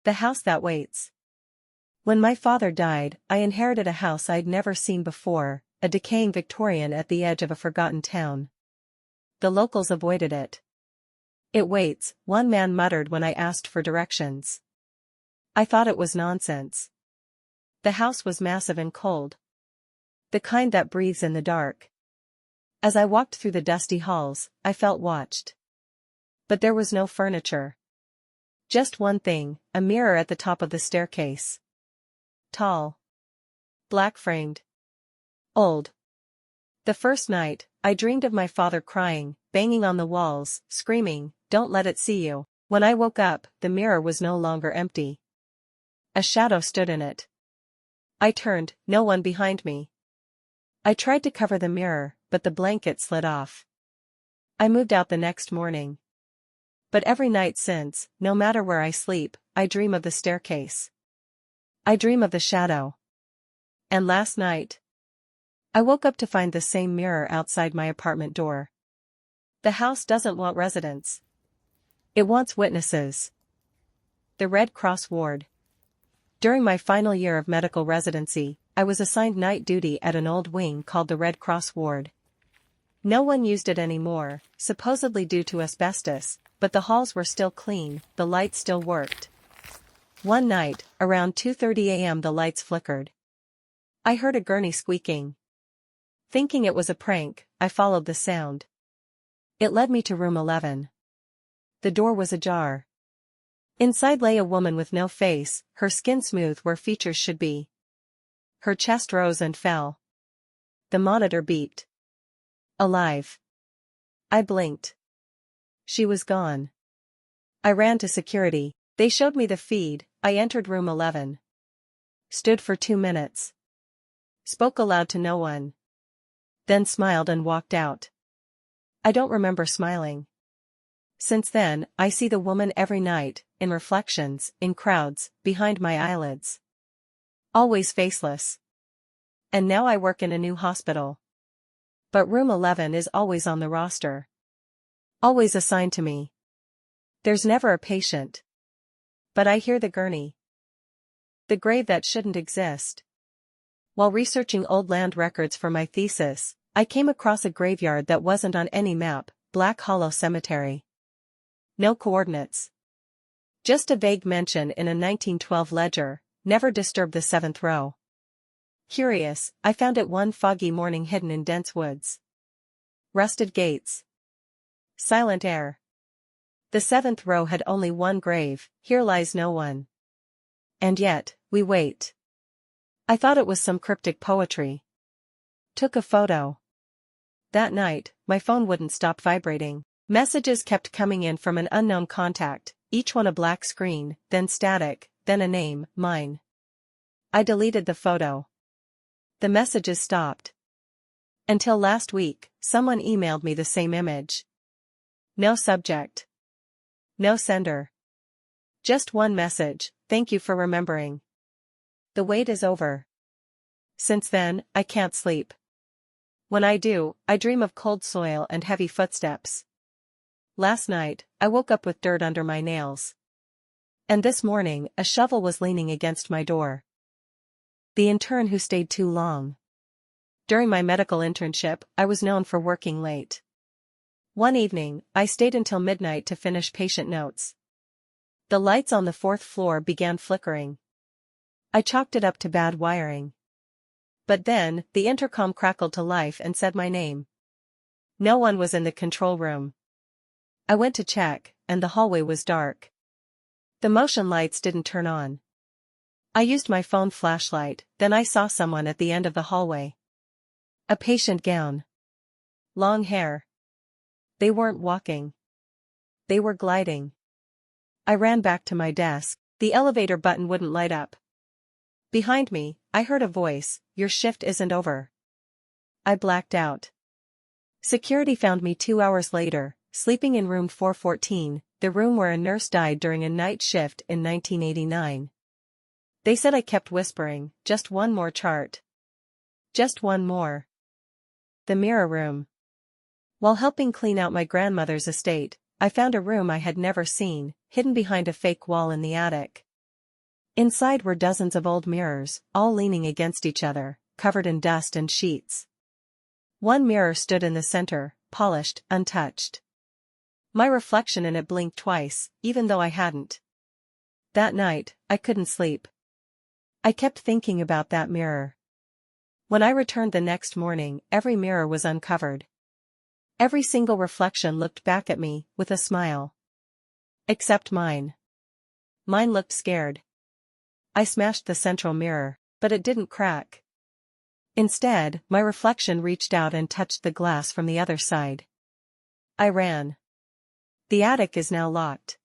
The house that waits. When my father died, I inherited a house I'd never seen before, a decaying Victorian at the edge of a forgotten town. The locals avoided it. It waits, one man muttered when I asked for directions. I thought it was nonsense. The house was massive and cold. The kind that breathes in the dark. As I walked through the dusty halls, I felt watched. But there was no furniture. Just one thing, a mirror at the top of the staircase. Tall. Black-framed. Old. The first night, I dreamed of my father crying, banging on the walls, screaming, "Don't let it see you." When I woke up, the mirror was no longer empty. A shadow stood in it. I turned, no one behind me. I tried to cover the mirror, but the blanket slid off. I moved out the next morning. But every night since, no matter where I sleep, I dream of the staircase. I dream of the shadow. And last night, I woke up to find the same mirror outside my apartment door. The house doesn't want residents. It wants witnesses. The Red Cross ward. During my final year of medical residency, I was assigned night duty at an old wing called the Red Cross ward. No one used it anymore, supposedly due to asbestos, but the halls were still clean, the lights still worked. One night, around 2:30 a.m. the lights flickered. I heard a gurney squeaking. Thinking it was a prank, I followed the sound. It led me to room 11. The door was ajar. Inside lay a woman with no face, her skin smooth where features should be. Her chest rose and fell. The monitor beeped. Alive. I blinked. She was gone. I ran to security. They showed me the feed. I entered room 11. Stood for 2 minutes. Spoke aloud to no one. Then smiled and walked out. I don't remember smiling. Since then, I see the woman every night, in reflections, in crowds, behind my eyelids. Always faceless. And now I work in a new hospital. But room 11 is always on the roster. Always assigned to me. There's never a patient. But I hear the gurney. The grave that shouldn't exist. While researching old land records for my thesis, I came across a graveyard that wasn't on any map, Black Hollow Cemetery. No coordinates. Just a vague mention in a 1912 ledger, never disturb the 7th row. Curious, I found it one foggy morning hidden in dense woods. Rusted gates. Silent air. The 7th row had only one grave, here lies no one. And yet, we wait. I thought it was some cryptic poetry. Took a photo. That night, my phone wouldn't stop vibrating. Messages kept coming in from an unknown contact, each one a black screen, then static, then a name, mine. I deleted the photo. The messages stopped. Until last week, someone emailed me the same image. No subject. No sender. Just one message, "Thank you for remembering. The wait is over." Since then, I can't sleep. When I do, I dream of cold soil and heavy footsteps. Last night, I woke up with dirt under my nails. And this morning, a shovel was leaning against my door. The intern who stayed too long. During my medical internship, I was known for working late. One evening, I stayed until midnight to finish patient notes. The lights on the 4th floor began flickering. I chalked it up to bad wiring. But then, the intercom crackled to life and said my name. No one was in the control room. I went to check, and the hallway was dark. The motion lights didn't turn on. I used my phone flashlight, then I saw someone at the end of the hallway. A patient gown. Long hair. They weren't walking. They were gliding. I ran back to my desk. The elevator button wouldn't light up. Behind me, I heard a voice, "Your shift isn't over." I blacked out. Security found me 2 hours later, sleeping in room 414, the room where a nurse died during a night shift in 1989. They said I kept whispering, "Just one more chart. Just one more." The mirror room. While helping clean out my grandmother's estate, I found a room I had never seen, hidden behind a fake wall in the attic. Inside were dozens of old mirrors, all leaning against each other, covered in dust and sheets. One mirror stood in the center, polished, untouched. My reflection in it blinked twice, even though I hadn't. That night, I couldn't sleep. I kept thinking about that mirror. When I returned the next morning, every mirror was uncovered. Every single reflection looked back at me, with a smile. Except mine. Mine looked scared. I smashed the central mirror, but it didn't crack. Instead, my reflection reached out and touched the glass from the other side. I ran. The attic is now locked.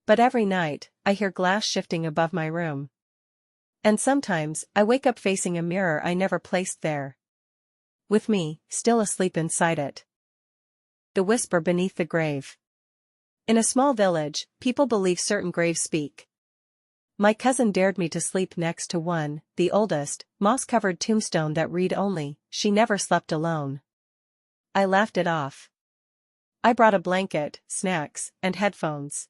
But every night, I hear glass shifting above my room. And sometimes, I wake up facing a mirror I never placed there. With me, still asleep inside it. The whisper beneath the grave. In a small village, people believe certain graves speak. My cousin dared me to sleep next to one, the oldest, moss-covered tombstone that read only, "She never slept alone." I laughed it off. I brought a blanket, snacks, and headphones.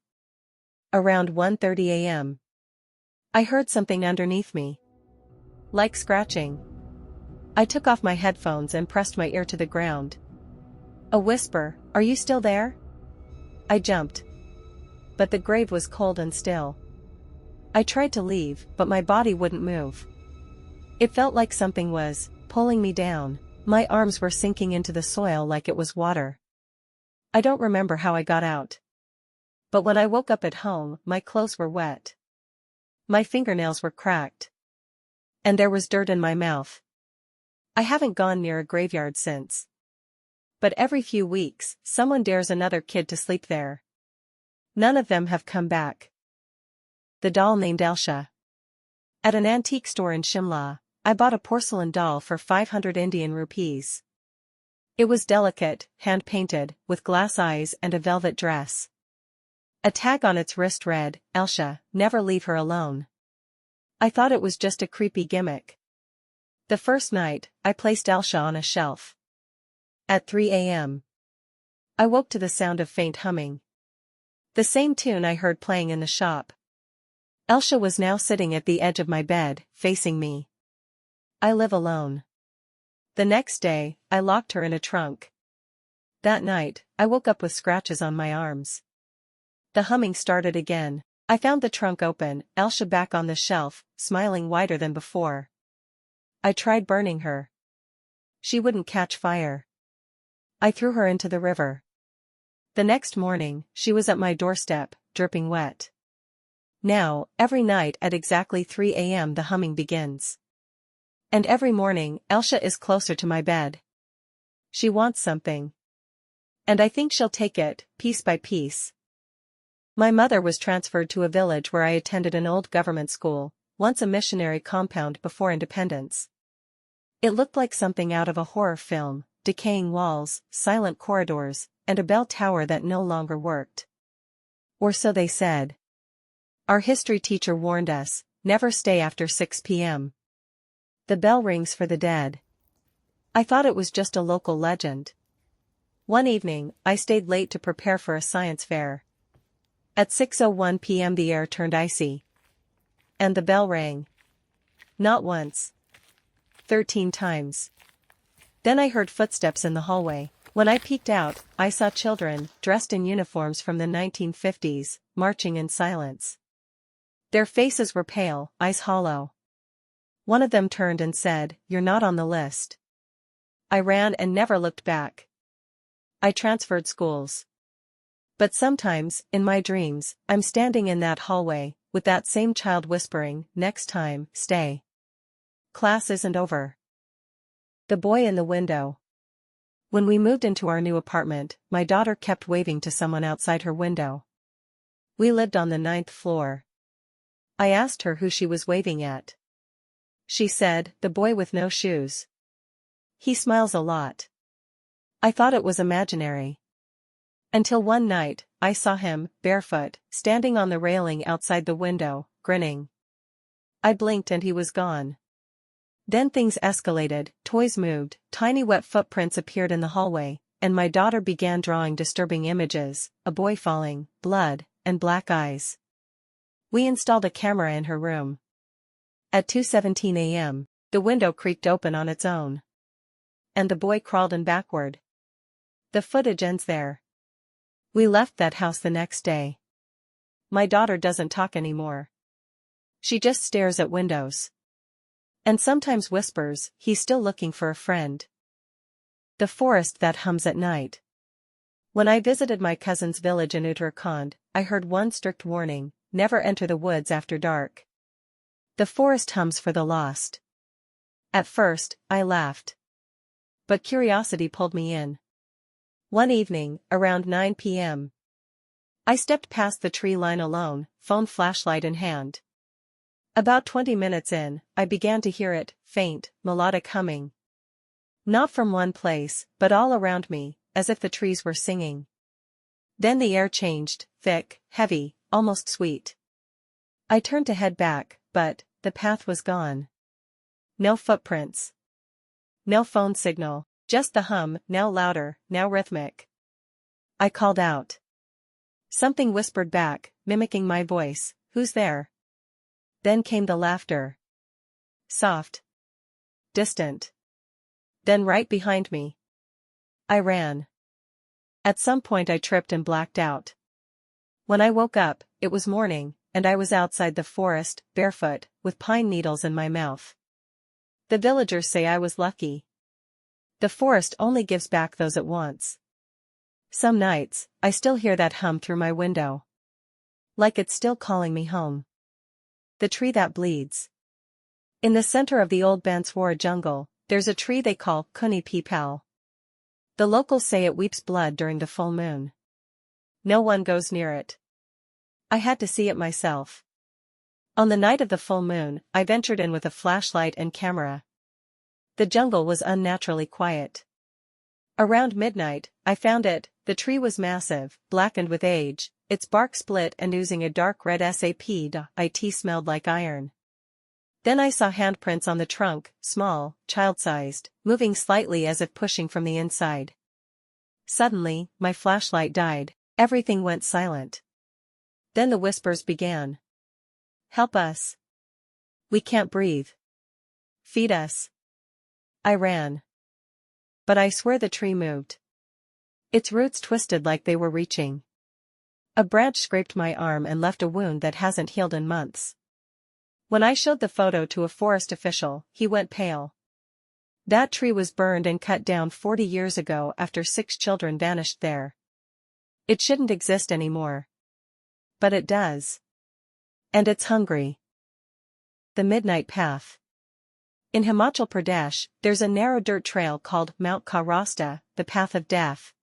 Around 1:30 a.m. I heard something underneath me. Like scratching. I took off my headphones and pressed my ear to the ground. A whisper, "Are you still there?" I jumped. But the grave was cold and still. I tried to leave, but my body wouldn't move. It felt like something was pulling me down. My arms were sinking into the soil like it was water. I don't remember how I got out. But when I woke up at home, my clothes were wet. My fingernails were cracked. And there was dirt in my mouth. I haven't gone near a graveyard since. But every few weeks, someone dares another kid to sleep there. None of them have come back. The doll named Elsha. At an antique store in Shimla, I bought a porcelain doll for 500 Indian rupees. It was delicate, hand-painted, with glass eyes and a velvet dress. A tag on its wrist read, "Elsha, never leave her alone." I thought it was just a creepy gimmick. The first night, I placed Elsha on a shelf. At 3 a.m. I woke to the sound of faint humming. The same tune I heard playing in the shop. Elsha was now sitting at the edge of my bed, facing me. I live alone. The next day, I locked her in a trunk. That night, I woke up with scratches on my arms. The humming started again. I found the trunk open, Elsha back on the shelf, smiling wider than before. I tried burning her. She wouldn't catch fire. I threw her into the river. The next morning, she was at my doorstep, dripping wet. Now, every night at exactly 3 a.m. the humming begins. And every morning, Elsha is closer to my bed. She wants something. And I think she'll take it, piece by piece. My mother was transferred to a village where I attended an old government school, once a missionary compound before independence. It looked like something out of a horror film, decaying walls, silent corridors, and a bell tower that no longer worked. Or so they said. Our history teacher warned us, never stay after 6 p.m. The bell rings for the dead. I thought it was just a local legend. One evening, I stayed late to prepare for a science fair. At 6:01 p.m. the air turned icy. And the bell rang. Not once. 13 times. Then I heard footsteps in the hallway. When I peeked out, I saw children, dressed in uniforms from the 1950s, marching in silence. Their faces were pale, eyes hollow. One of them turned and said, "You're not on the list." I ran and never looked back. I transferred schools. But sometimes, in my dreams, I'm standing in that hallway, with that same child whispering, "Next time, stay. Class isn't over." The boy in the window. When we moved into our new apartment, my daughter kept waving to someone outside her window. We lived on the 9th floor. I asked her who she was waving at. She said, "The boy with no shoes. He smiles a lot." I thought it was imaginary. Until one night, I saw him, barefoot, standing on the railing outside the window, grinning. I blinked and he was gone. Then things escalated, toys moved, tiny wet footprints appeared in the hallway, and my daughter began drawing disturbing images, a boy falling, blood, and black eyes. We installed a camera in her room. At 2:17 a.m., the window creaked open on its own. And the boy crawled in backward. The footage ends there. We left that house the next day. My daughter doesn't talk anymore. She just stares at windows. And sometimes whispers, "He's still looking for a friend." The forest that hums at night. When I visited my cousin's village in Uttarakhand, I heard one strict warning: never enter the woods after dark. The forest hums for the lost. At first, I laughed. But curiosity pulled me in. One evening, around 9 p.m., I stepped past the tree line alone, phone flashlight in hand. About 20 minutes in, I began to hear it, faint, melodic humming. Not from one place, but all around me, as if the trees were singing. Then the air changed, thick, heavy, almost sweet. I turned to head back, but the path was gone. No footprints. No phone signal, just the hum, now louder, now rhythmic. I called out. Something whispered back, mimicking my voice, "Who's there?" Then came the laughter. Soft. Distant. Then right behind me. I ran. At some point I tripped and blacked out. When I woke up, it was morning, and I was outside the forest, barefoot, with pine needles in my mouth. The villagers say I was lucky. The forest only gives back those it wants. Some nights, I still hear that hum through my window. Like it's still calling me home. The tree that bleeds. In the center of the old Banswara jungle, there's a tree they call Kuni Peepal. The locals say it weeps blood during the full moon. No one goes near it. I had to see it myself. On the night of the full moon, I ventured in with a flashlight and camera. The jungle was unnaturally quiet. Around midnight, I found it. The tree was massive, blackened with age, its bark split and oozing a dark red sap. It smelled like iron. Then I saw handprints on the trunk, small, child-sized, moving slightly as if pushing from the inside. Suddenly, my flashlight died. Everything went silent. Then the whispers began. "Help us. We can't breathe. Feed us." I ran. But I swear the tree moved. Its roots twisted like they were reaching. A branch scraped my arm and left a wound that hasn't healed in months. When I showed the photo to a forest official, he went pale. That tree was burned and cut down 40 years ago after 6 children vanished there. It shouldn't exist anymore. But it does. And it's hungry. The Midnight Path. In Himachal Pradesh, there's a narrow dirt trail called Mount Ka Rasta, the Path of Death.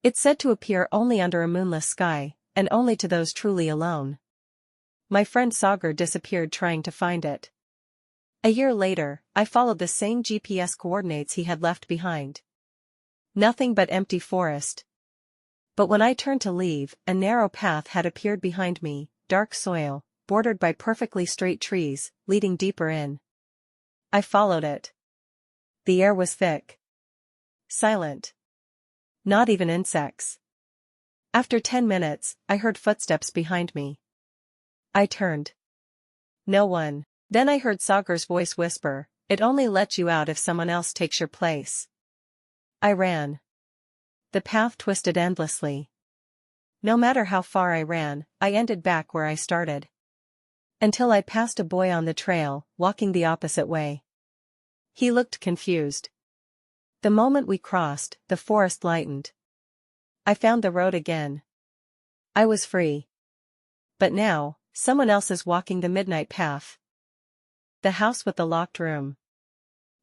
It's said to appear only under a moonless sky, and only to those truly alone. My friend Sagar disappeared trying to find it. A year later, I followed the same GPS coordinates he had left behind. Nothing but empty forest. But when I turned to leave, a narrow path had appeared behind me, dark soil, bordered by perfectly straight trees, leading deeper in. I followed it. The air was thick. Silent. Not even insects. After 10 minutes, I heard footsteps behind me. I turned. No one. Then I heard Sagar's voice whisper, "It only lets you out if someone else takes your place." I ran. The path twisted endlessly. No matter how far I ran, I ended back where I started. Until I passed a boy on the trail, walking the opposite way. He looked confused. The moment we crossed, the forest lightened. I found the road again. I was free. But now, someone else is walking the midnight path. The house with the locked room.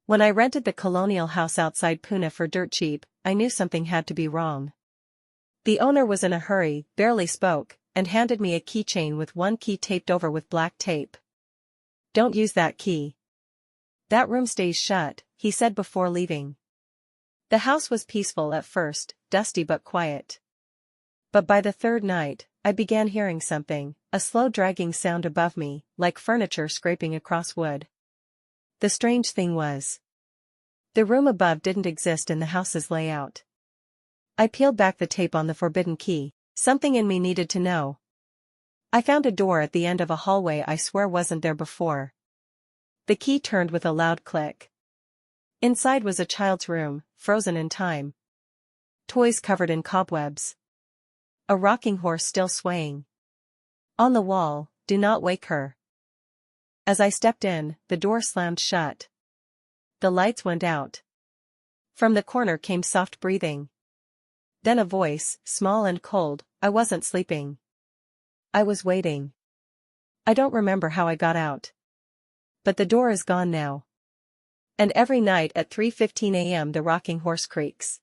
When I rented the colonial house outside Pune for dirt cheap, I knew something had to be wrong. The owner was in a hurry, barely spoke, and handed me a keychain with one key taped over with black tape. "Don't use that key. That room stays shut," he said before leaving. The house was peaceful at first, dusty but quiet. But by the third night, I began hearing something, a slow dragging sound above me, like furniture scraping across wood. The strange thing was, the room above didn't exist in the house's layout. I peeled back the tape on the forbidden key. Something in me needed to know. I found a door at the end of a hallway I swear wasn't there before. The key turned with a loud click. Inside was a child's room, frozen in time. Toys covered in cobwebs. A rocking horse still swaying. On the wall, "Do not wake her." As I stepped in, the door slammed shut. The lights went out. From the corner came soft breathing. Then a voice, small and cold, "I wasn't sleeping. I was waiting." I don't remember how I got out. But the door is gone now. And every night at 3:15 a.m. the rocking horse creaks.